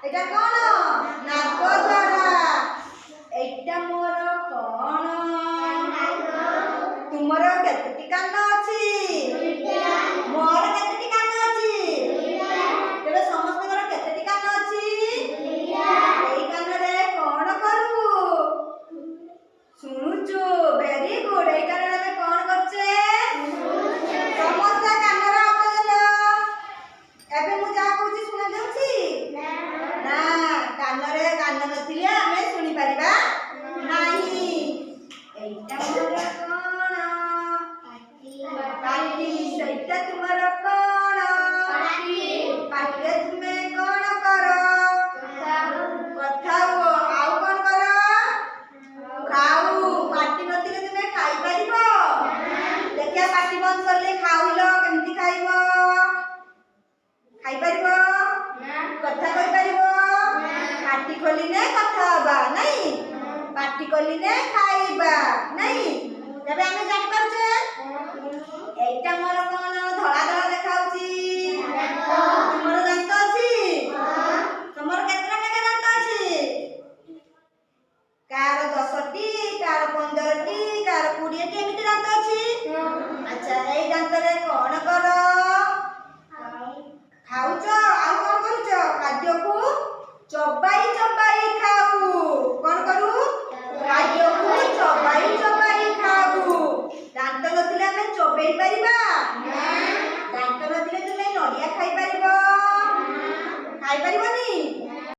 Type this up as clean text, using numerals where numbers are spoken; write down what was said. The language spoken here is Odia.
এটা কোন নাକ দ্বারা এইটা মোর কোন ତୁମର କେତେଟି କାନ ଅଛି ମୋର କେତେଟି କାନ ଅଛି ତେବେ ସମସ୍ତଙ୍କର କେତେଟି କାନ ଅଛି ଏଇ କାନରେ କଣ କରୁ ଶୁଣୁଛୁ ଭେରି ଗୁଡ ଏଇ କାନରେ ଆମେ କଣ କରୁଛେ ସମସ୍ତେ କାନର ହାତ ଦେଲ ଏବେ ମୁଁ ଯାହା କହୁଛି ଶୁଣା ଯାଉଛି ନା କାନରେ କାନ ନଥିଲେ ଆମେ ଶୁଣି ପାରିବା ନାହିଁ এইটা ମୋର କଣ ପାଟି ସେଇଟା ତୁମର କଣ ପାଟିରେ ତୁମେ କଣ କର କଥା ହୁଅ ଆଉ କଣ କର ଖାଉ ପାଟି ନଥିଲେ ତୁମେ ଖାଇପାରିବ ଦେଖିଆ ପାଟି ବନ୍ଦ କଲେ ଖାଇଲ କେମିତି ଖାଇବ ଖାଇପାରିବ କଥା କହିପାରିବ ପାଟି ଖୋଲିଲେ କଥା ହବା ନାଇଁ ପାଟି ଖୋଲିଲେ ଖାଇବା ନାଇଁ ତେବେ ଆମେ ଜାଣିପାରୁଛେ এইটা ମୋର କଣ ଧଳା ଧଳା ଦେଖାଉଛି